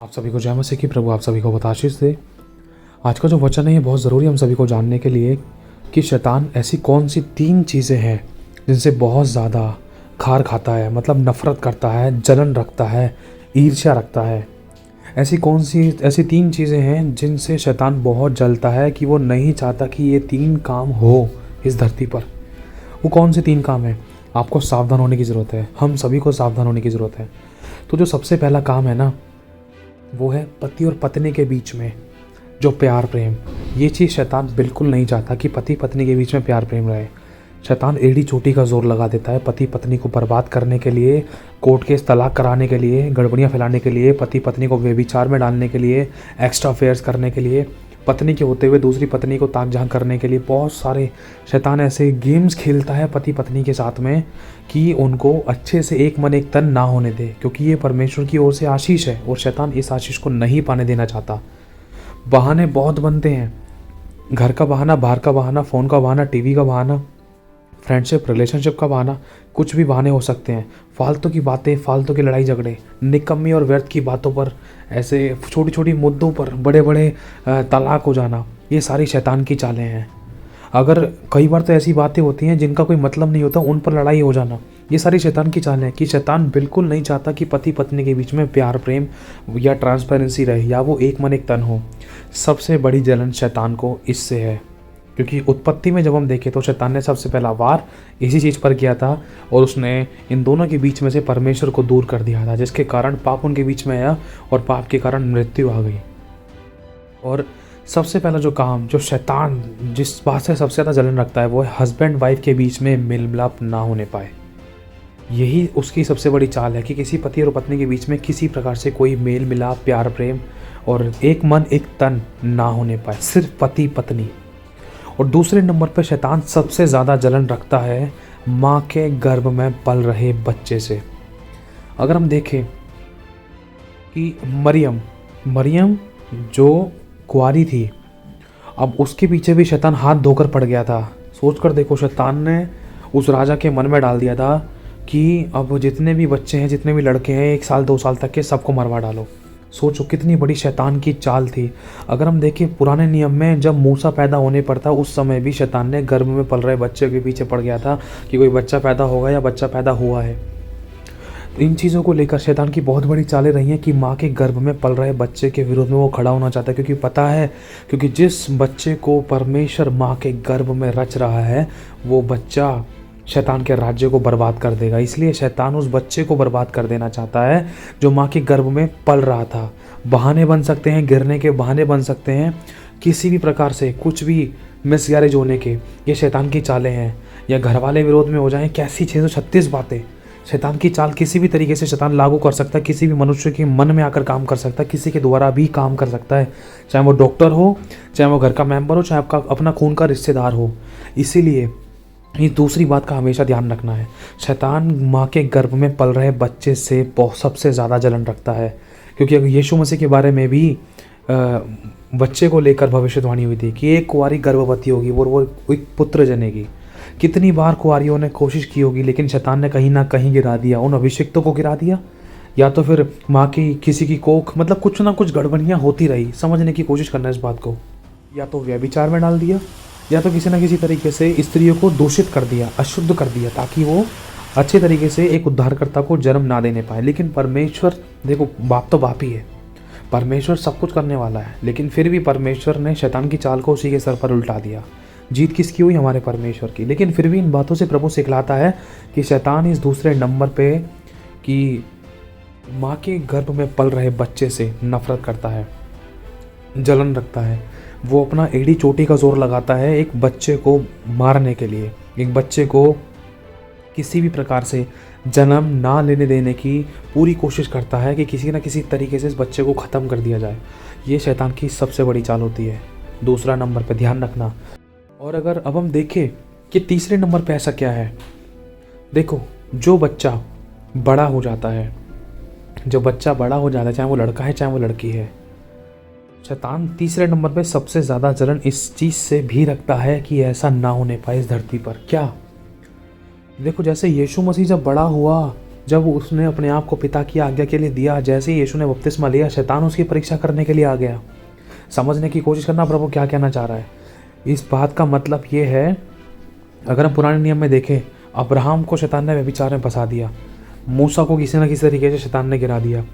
आप सभी को जय मसीह की। प्रभु आप सभी को बहुत आशीष दे। आज का जो वचन है ये बहुत ज़रूरी हम सभी को जानने के लिए कि शैतान ऐसी कौन सी 3 चीज़ें हैं जिनसे बहुत ज़्यादा खार खाता है, मतलब नफ़रत करता है, जलन रखता है, ईर्ष्या रखता है। ऐसी 3 चीज़ें हैं जिनसे शैतान बहुत जलता है कि वो नहीं चाहता कि ये 3 काम हो इस धरती पर। वो कौन से 3 काम हैं? आपको सावधान होने की ज़रूरत है, हम सभी को सावधान होने की ज़रूरत है। तो जो सबसे पहला काम है ना, वो है पति और पत्नी के बीच में जो प्यार प्रेम। ये चीज़ शैतान बिल्कुल नहीं चाहता कि पति पत्नी के बीच में प्यार प्रेम रहे। शैतान एड़ी चोटी का जोर लगा देता है पति पत्नी को बर्बाद करने के लिए, कोर्ट केस तलाक कराने के लिए, गड़बड़ियाँ फैलाने के लिए, पति पत्नी को व्यभिचार में डालने के लिए, एक्स्ट्रा अफेयर्स करने के लिए, पत्नी के होते हुए दूसरी पत्नी को ताक झांक करने के लिए। बहुत सारे शैतान ऐसे गेम्स खेलता है पति पत्नी के साथ में कि उनको अच्छे से एक मन एक तन ना होने दे, क्योंकि ये परमेश्वर की ओर से आशीष है और शैतान इस आशीष को नहीं पाने देना चाहता। बहाने बहुत बनते हैं, घर का बहाना, बाहर का बहाना, फ़ोन का बहाना, टीवी का बहाना, फ्रेंडशिप रिलेशनशिप का बहाना, कुछ भी बहाने हो सकते हैं। फालतू की बातें, फालतू की लड़ाई झगड़े, निकम्मी और व्यर्थ की बातों पर, ऐसे छोटी छोटी मुद्दों पर बड़े बड़े तलाक हो जाना, ये सारी शैतान की चालें हैं। अगर कई बार तो ऐसी बातें होती हैं जिनका कोई मतलब नहीं होता, उन पर लड़ाई हो जाना, ये सारी शैतान की चालें हैं कि शैतान बिल्कुल नहीं चाहता कि पति पत्नी के बीच में प्यार प्रेम या ट्रांसपेरेंसी रहे, या वो एक मन एक तन हो। सबसे बड़ी जलन शैतान को इससे है, क्योंकि उत्पत्ति में जब हम देखें तो शैतान ने सबसे पहला वार इसी चीज़ पर किया था और उसने इन दोनों के बीच में से परमेश्वर को दूर कर दिया था, जिसके कारण पाप उनके बीच में आया और पाप के कारण मृत्यु आ गई। और सबसे पहला जो काम जो शैतान जिस बात से सबसे ज़्यादा जलन रखता है वो है हस्बैंड वाइफ के बीच में मेल मिलाप ना होने पाए। यही उसकी सबसे बड़ी चाल है कि किसी पति और पत्नी के बीच में किसी प्रकार से कोई मेल मिलाप, प्यार प्रेम और एक मन एक तन ना होने पाए, सिर्फ पति पत्नी। और दूसरे नंबर पर शैतान सबसे ज़्यादा जलन रखता है माँ के गर्भ में पल रहे बच्चे से। अगर हम देखें कि मरियम जो कुंवारी थी, अब उसके पीछे भी शैतान हाथ धोकर पड़ गया था। सोच कर देखो, शैतान ने उस राजा के मन में डाल दिया था कि अब जितने भी बच्चे हैं, जितने भी लड़के हैं, 1 साल 2 साल तक के सबको मरवा डालो। सोचो कितनी बड़ी शैतान की चाल थी। अगर हम देखें पुराने नियम में जब मूसा पैदा होने पर था, उस समय भी शैतान ने गर्भ में पल रहे बच्चे के पीछे पड़ गया था कि कोई बच्चा पैदा होगा या बच्चा पैदा हुआ है। इन चीज़ों को लेकर शैतान की बहुत बड़ी चालें रही हैं कि माँ के गर्भ में पल रहे बच्चे के विरोध में वो खड़ा होना चाहता है, क्योंकि पता है क्योंकि जिस बच्चे को परमेश्वर माँ के गर्भ में रच रहा है वो बच्चा शैतान के राज्य को बर्बाद कर देगा। इसलिए शैतान उस बच्चे को बर्बाद कर देना चाहता है जो माँ के गर्भ में पल रहा था। बहाने बन सकते हैं, गिरने के बहाने बन सकते हैं, किसी भी प्रकार से कुछ भी मिसगैरेज होने के, ये शैतान की चालें हैं। या घर वाले विरोध में हो जाएं, कैसी 636 बातें। शैतान की चाल किसी भी तरीके से शैतान लागू कर सकता है, किसी भी मनुष्य के मन में आकर काम कर सकता है, किसी के द्वारा भी काम कर सकता है, चाहे वो डॉक्टर हो, चाहे वो घर का मेंबर हो, चाहे आपका अपना खून का रिश्तेदार हो। इसीलिए ये दूसरी बात का हमेशा ध्यान रखना है। शैतान माँ के गर्भ में पल रहे बच्चे से सबसे ज़्यादा जलन रखता है, क्योंकि अगर यीशु मसीह के बारे में भी बच्चे को लेकर भविष्यवाणी हुई थी कि एक कुंवारी गर्भवती होगी और वो एक पुत्र जनेगी। कितनी बार कुंवारियों ने कोशिश की होगी, लेकिन शैतान ने कहीं ना कहीं गिरा दिया, उन अभिषिक्तों को गिरा दिया, या तो फिर माँ की किसी की कोख, मतलब कुछ ना कुछ गड़बड़ियाँ होती रही। समझने की कोशिश करना इस बात को, या तो व्यभिचार में डाल दिया, या तो किसी न किसी तरीके से स्त्रियों को दूषित कर दिया, अशुद्ध कर दिया, ताकि वो अच्छे तरीके से एक उद्धारकर्ता को जन्म ना देने पाए। लेकिन परमेश्वर, देखो बाप तो बाप ही है, परमेश्वर सब कुछ करने वाला है, लेकिन फिर भी परमेश्वर ने शैतान की चाल को उसी के सर पर उल्टा दिया। जीत किसकी हुई? हमारे परमेश्वर की। लेकिन फिर भी इन बातों से प्रभु सिखलाता है कि शैतान इस दूसरे नंबर पे कि माँ के गर्भ में पल रहे बच्चे से नफरत करता है, जलन रखता है। वो अपना एड़ी चोटी का जोर लगाता है एक बच्चे को मारने के लिए, एक बच्चे को किसी भी प्रकार से जन्म ना लेने देने की पूरी कोशिश करता है कि किसी न किसी तरीके से इस बच्चे को ख़त्म कर दिया जाए। ये शैतान की सबसे बड़ी चाल होती है, दूसरा नंबर पे ध्यान रखना। और अगर अब हम देखें कि तीसरे नंबर पे ऐसा क्या है, देखो जो बच्चा बड़ा हो जाता है, चाहे वो लड़का है चाहे वो लड़की है, शैतान तीसरे नंबर पे सबसे ज़्यादा जलन इस चीज़ से भी रखता है कि ऐसा ना होने पाए इस धरती पर। क्या? देखो जैसे यीशु मसीह जब बड़ा हुआ जब उसने अपने आप को पिता की आज्ञा के लिए दिया, जैसे ही यीशु ने बपतिस्मा लिया, शैतान उसकी परीक्षा करने के लिए आ गया। समझने की कोशिश करना प्रभु क्या कहना चाह रहा है। इस बात का मतलब ये है, अगर हम पुराने नियम में देखें, अब्राहम को शैतान ने व्यभिचार में फंसा दिया, मूसा को किसी न किसी तरीके से शैतान ने गिरा दिया,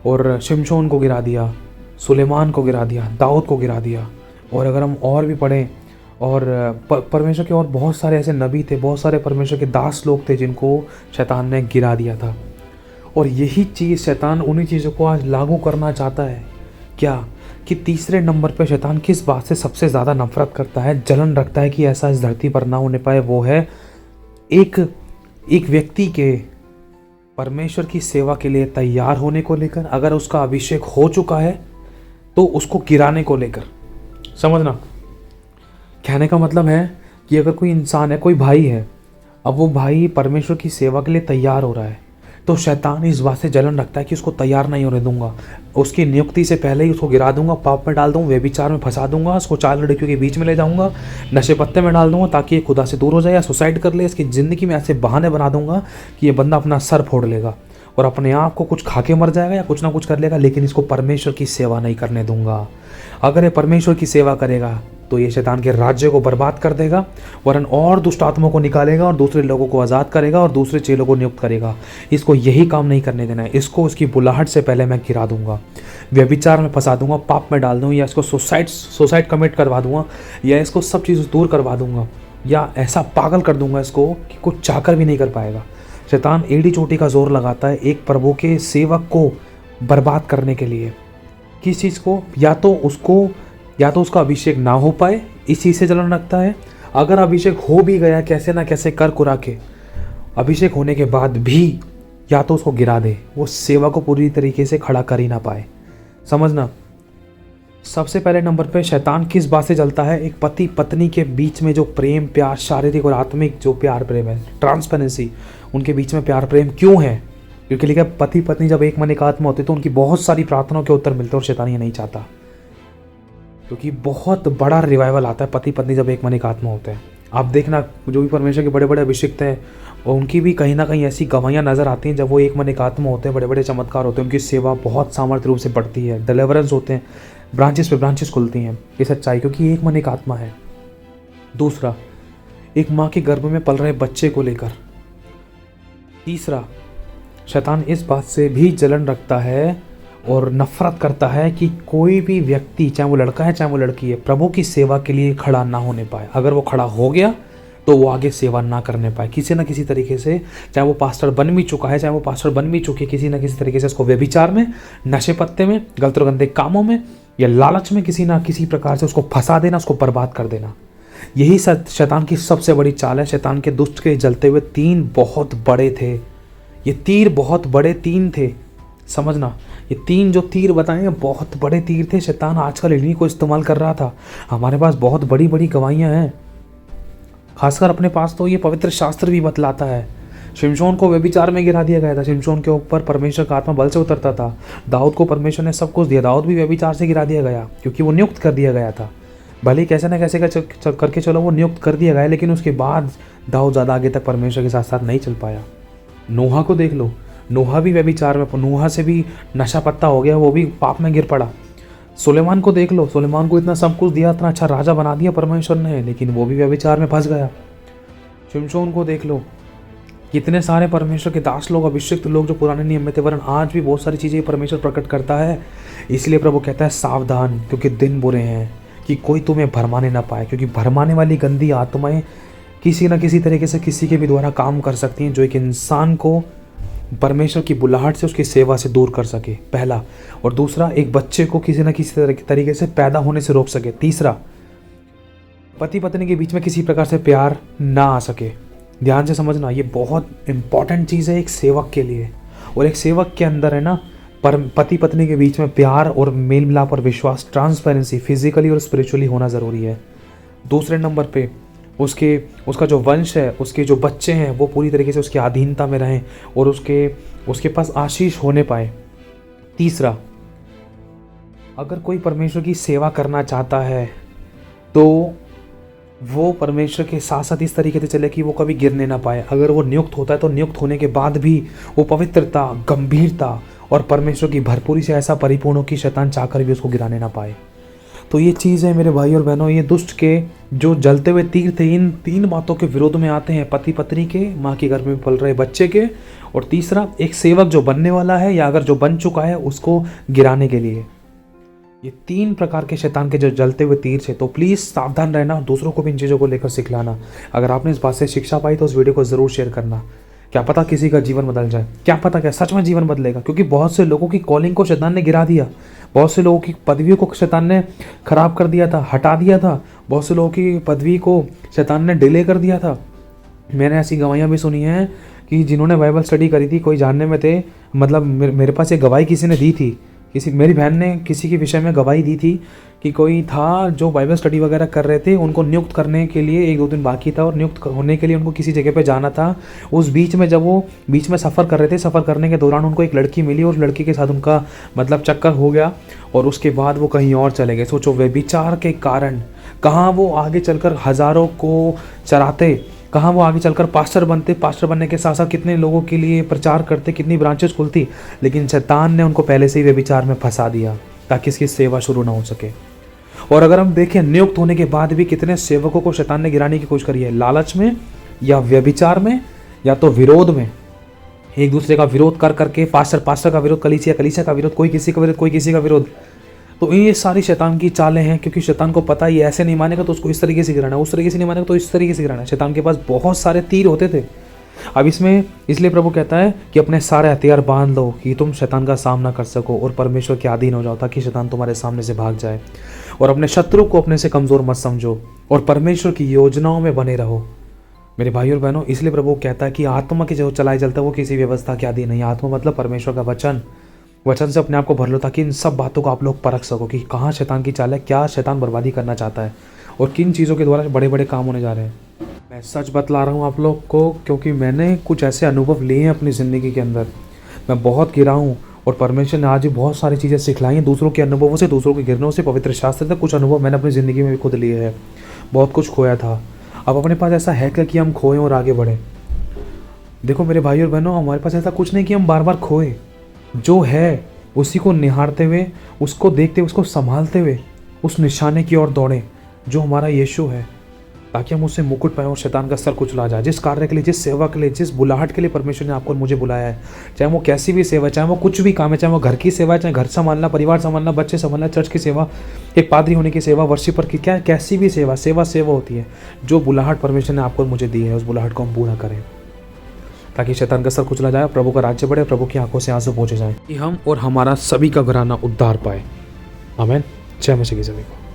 और शिमशोन को गिरा दिया, सुलेमान को गिरा दिया, दाऊद को गिरा दिया। और अगर हम और भी पढ़ें, और परमेश्वर के और बहुत सारे ऐसे नबी थे, बहुत सारे परमेश्वर के दास लोग थे जिनको शैतान ने गिरा दिया था। और यही चीज़ शैतान उन्हीं चीज़ों को आज लागू करना चाहता है। क्या कि तीसरे नंबर पे शैतान किस बात से सबसे ज़्यादा नफरत करता है, जलन रखता है कि ऐसा इस धरती पर ना होने पाए, वो है एक व्यक्ति के परमेश्वर की सेवा के लिए तैयार होने को लेकर। अगर उसका अभिषेक हो चुका है तो उसको गिराने को लेकर। समझना, कहने का मतलब है कि अगर कोई इंसान है, कोई भाई है, अब वो भाई परमेश्वर की सेवा के लिए तैयार हो रहा है, तो शैतान इस बात से जलन रखता है कि उसको तैयार नहीं होने दूंगा, उसकी नियुक्ति से पहले ही उसको गिरा दूंगा, पाप में डाल दूंगा, व्यभिचार में फंसा दूंगा, उसको 4 लड़कियों के बीच में ले जाऊंगा, नशे पत्ते में डाल दूंगा ताकि ये खुदा से दूर हो जाए या सुसाइड कर ले। इसकी ज़िंदगी में ऐसे बहाने बना दूंगा कि ये बंदा अपना सर फोड़ लेगा और अपने आप को कुछ खा के मर जाएगा या कुछ ना कुछ कर लेगा, लेकिन इसको परमेश्वर की सेवा नहीं करने दूंगा। अगर ये परमेश्वर की सेवा करेगा तो ये शैतान के राज्य को बर्बाद कर देगा, वरन और दुष्ट आत्माओं को निकालेगा और दूसरे लोगों को आज़ाद करेगा और दूसरे चेलों को नियुक्त करेगा। इसको यही काम नहीं करने देना है। इसको उसकी बुलाहट से पहले मैं गिरा दूंगा, व्यभिचार में फंसा दूंगा, पाप में डाल दूंगा, या इसको सुसाइड कमिट करवा दूंगा, या इसको सब चीज़ दूर करवा दूंगा, या ऐसा पागल कर दूंगा इसको कि कुछ चाहकर भी नहीं कर पाएगा। शैतान एड़ी चोटी का जोर लगाता है एक प्रभु के सेवक को बर्बाद करने के लिए। किस चीज़ को? या तो उसका अभिषेक ना हो पाए, इस चीज़ से जलन रखता है। अगर अभिषेक हो भी गया कैसे ना कैसे कर कुरा के, अभिषेक होने के बाद भी या तो उसको गिरा दे, वो सेवा को पूरी तरीके से खड़ा कर ही ना पाए। समझना, सबसे पहले नंबर पे शैतान किस बात से जलता है? एक पति पत्नी के बीच में जो प्रेम प्यार, शारीरिक और आत्मिक जो प्यार प्रेम है, ट्रांसपेरेंसी, उनके बीच में प्यार प्रेम क्यों है? क्योंकि लिखा पति पत्नी जब एक मन एक आत्मा होते तो उनकी बहुत सारी प्रार्थनाओं के उत्तर मिलते, और शैतान ये नहीं चाहता। क्योंकि बहुत बड़ा रिवाइवल आता है पति पत्नी जब एक मन एक आत्मा होते हैं। आप देखना, जो भी परमेश्वर के बड़े बड़े अभिषिक्त हैं, और उनकी भी कहीं ना कहीं ऐसी गवाहियाँ नज़र आती हैं जब वो एक मन एक आत्मा होते हैं, बड़े बड़े चमत्कार होते हैं, उनकी सेवा बहुत सामर्थ्य रूप से बढ़ती है, डिलीवरेंस होते हैं, ब्रांचेस पे ब्रांचेस खुलती हैं। ये सच्चाई, क्योंकि एक मन एक आत्मा है। दूसरा, एक माँ के गर्भ में पल रहे बच्चे को लेकर। तीसरा, शैतान इस बात से भी जलन रखता है और नफरत करता है कि कोई भी व्यक्ति, चाहे वो लड़का है चाहे वो लड़की है, प्रभु की सेवा के लिए खड़ा ना होने पाए। अगर वो खड़ा हो गया तो वो आगे सेवा ना करने पाए किसी न किसी तरीके से, चाहे वो पास्टर बन भी चुका है, चाहे वो पास्टर बन भी चुकी है, किसी न किसी तरीके से उसको व्यभिचार में, नशे पत्ते में, गलत और गंदे कामों में या लालच में किसी ना किसी प्रकार से उसको फंसा देना, उसको बर्बाद कर देना। यही शैतान की सबसे बड़ी चाल है। शैतान के दुष्ट के जलते हुए 3 बहुत बड़े थे, ये तीर बहुत बड़े 3 थे। समझना, ये 3 जो तीर बताए हैं बहुत बड़े तीर थे। शैतान आजकल इन्हीं को इस्तेमाल कर रहा था। हमारे पास बहुत बड़ी बड़ी गवाहियाँ हैं, खासकर अपने पास तो ये पवित्र शास्त्र भी बतलाता है। शिमशोन को व्यभिचार में गिरा दिया गया था, शिमशोन के ऊपर परमेश्वर का आत्मा बल से उतरता था। दाऊद को परमेश्वर ने सब कुछ दिया, दाऊद भी व्यभिचार से गिरा दिया गया क्योंकि वो नियुक्त कर दिया गया था। भले कैसे ना कैसे करके चलो वो नियुक्त कर दिया गया, लेकिन उसके बाद दाऊद ज़्यादा आगे तक परमेश्वर के साथ साथ नहीं चल पाया। नोहा को देख लो, नोहा भी व्यभिचार में, नोहा से भी नशा पत्ता हो गया, वो भी पाप में गिर पड़ा। सुलेमान को देख लो, सुलेमान को इतना सब कुछ दिया, इतना अच्छा राजा बना दिया परमेश्वर ने, लेकिन वो भी व्यभिचार में फंस गया। शिमशोन को देख लो, कितने सारे परमेश्वर के दास लोग, अभिषिक्त लोग जो पुराने नियम में थे, वरन आज भी बहुत सारी चीज़ें परमेश्वर प्रकट करता है। इसलिए प्रभु कहता है सावधान, क्योंकि दिन बुरे हैं, कि कोई तुम्हें भरमाने ना पाए, क्योंकि भरमाने वाली गंदी आत्माएं किसी न किसी तरीके से किसी के भी द्वारा काम कर सकती हैं, जो एक इंसान को परमेश्वर की बुलाहट से, उसकी सेवा से दूर कर सके, पहला। और दूसरा, एक बच्चे को किसी न किसी तरीके से पैदा होने से रोक सके। तीसरा, पति पत्नी के बीच में किसी प्रकार से प्यार ना आ सके। ध्यान से समझना, ये बहुत इंपॉर्टेंट चीज़ है एक सेवक के लिए। और एक सेवक के अंदर है ना, पति पत्नी के बीच में प्यार और मेल मिलाप और विश्वास, ट्रांसपेरेंसी, फिजिकली और स्पिरिचुअली होना ज़रूरी है। दूसरे नंबर पे उसका जो वंश है, उसके जो बच्चे हैं, वो पूरी तरीके से उसकी अधीनता में रहें और उसके पास आशीष होने पाए। तीसरा, अगर कोई परमेश्वर की सेवा करना चाहता है तो वो परमेश्वर के साथ साथ इस तरीके से चले कि वो कभी गिरने ना पाए। अगर वो नियुक्त होता है तो नियुक्त होने के बाद भी वो पवित्रता, गंभीरता और परमेश्वर की भरपूरी से ऐसा परिपूर्ण हो कि शैतान चाहकर भी उसको गिराने ना पाए। तो ये चीज़ है मेरे भाई और बहनों, ये दुष्ट के जो जलते हुए तीर थे इन 3 बातों के विरोध में आते हैं, पति पत्नी के, माँ के घर में पल रहे बच्चे के, और तीसरा एक सेवक जो बनने वाला है या अगर जो बन चुका है उसको गिराने के लिए। ये 3 प्रकार के शैतान के जो जलते हुए तीर थे। तो प्लीज़ सावधान रहना, दूसरों को भी इन चीज़ों को लेकर सिखलाना। अगर आपने इस बात से शिक्षा पाई तो उस वीडियो को ज़रूर शेयर करना। क्या पता किसी का जीवन बदल जाए, क्या पता क्या सच में जीवन बदलेगा। क्योंकि बहुत से लोगों की कॉलिंग को शैतान ने गिरा दिया, बहुत से लोगों की पदवियों को शैतान ने खराब कर दिया था, हटा दिया था, बहुत से लोगों की पदवी को शैतान ने डिले कर दिया था। मैंने ऐसी गवाहियाँ भी सुनी हैं कि जिन्होंने बाइबल स्टडी करी थी, कोई जानने में थे, मतलब मेरे पास एक गवाही किसी ने दी थी, मेरी बहन ने किसी के विषय में गवाही दी थी कि कोई था जो बाइबल स्टडी वगैरह कर रहे थे, उनको नियुक्त करने के लिए 1-2 दिन बाकी था और नियुक्त होने के लिए उनको किसी जगह पे जाना था। उस बीच में जब वो बीच में सफ़र कर रहे थे, सफ़र करने के दौरान उनको एक लड़की मिली और लड़की के साथ उनका मतलब चक्कर हो गया और उसके बाद वो कहीं और चले गए। सोचो, व्यभिचार के कारण कहाँ वो आगे चलकर हज़ारों को चराते, कहाँ वो आगे चलकर पास्टर बनते, पास्टर बनने के साथ साथ कितने लोगों के लिए प्रचार करते, कितनी ब्रांचेस खुलती। लेकिन शैतान ने उनको पहले से ही व्यभिचार में फंसा दिया ताकि इसकी सेवा शुरू ना हो सके। और अगर हम देखें, नियुक्त होने के बाद भी कितने सेवकों को शैतान ने गिराने की कोशिश करी है, लालच में या व्यभिचार में या तो विरोध में, एक दूसरे का विरोध कर करके, पास्टर का विरोध, कलीसिया का विरोध, कोई किसी का विरोध, कोई किसी का विरोध। तो ये सारी शैतान की चालें हैं, क्योंकि शैतान को पता है ये ऐसे नहीं मानेगा तो उसको इस तरीके से गिराना है, उस तरीके से नहीं मानेगा तो इस तरीके से गिराना है। शैतान के पास बहुत सारे तीर होते थे। अब इसमें इसलिए प्रभु कहता है कि अपने सारे हथियार बांध लो कि तुम शैतान का सामना कर सको और परमेश्वर के अधीन हो जाओ, ताकि शैतान तुम्हारे सामने से भाग जाए। और अपने शत्रु को अपने से कमज़ोर मत समझो और परमेश्वर की योजनाओं में बने रहो मेरे भाई और बहनों। इसलिए प्रभु कहता है कि आत्मा की जो चलाई चलता है वो किसी व्यवस्था के अधीन नहीं। आत्मा मतलब परमेश्वर का वचन से अपने आप को भर लो, ताकि इन सब बातों को आप लोग परख सको कि कहाँ शैतान की चाल है, क्या शैतान बर्बादी करना चाहता है और किन चीज़ों के द्वारा बड़े बड़े काम होने जा रहे हैं। मैं सच बतला रहा हूँ आप लोग को, क्योंकि मैंने कुछ ऐसे अनुभव लिए हैं अपनी ज़िंदगी के अंदर। मैं बहुत गिरा हूँ और परमेश्वर ने आज भी बहुत सारी चीज़ें सिखलाई हैं दूसरों के अनुभवों से, दूसरों के गिरनों से, पवित्र शास्त्र तक। कुछ अनुभव मैंने अपनी ज़िंदगी में भी खुद लिए हैं। बहुत कुछ खोया था। अब अपने पास ऐसा है क्या कि हम खोएं और आगे बढ़ें? देखो मेरे भाई और बहनों, हमारे पास ऐसा कुछ नहीं कि हम बार बार खोए। जो है उसी को निहारते हुए, उसको देखते हुए, उसको संभालते हुए उस निशाने की ओर दौड़ें जो हमारा यीशु है, ताकि हम उससे मुकुट पाएं और शैतान का सर कुचला जाए। जिस कार्य के लिए, जिस सेवा के लिए, जिस बुलाहट के लिए परमेश्वर ने आपको और मुझे बुलाया है, चाहे वो कैसी भी सेवा, चाहे वो कुछ भी काम है, चाहे वो घर की सेवा है, चाहे घर संभालना, परिवार संभालना, बच्चे संभालना, चर्च की सेवा, एक पादरी होने की सेवा, वर्शिपर की, क्या कैसी भी सेवा होती है। जो बुलाहट परमेश्वर ने आपको और मुझे दी है, उस बुलाहट को हम पूरा करें ताकि शैतान का सर कुचला जाए, प्रभु का राज्य बढ़े, प्रभु की आंखों से आंसू पहुँचे जाए कि हम और हमारा सभी का घराना उद्धार पाए। आमीन। जय मसीह की सभी को।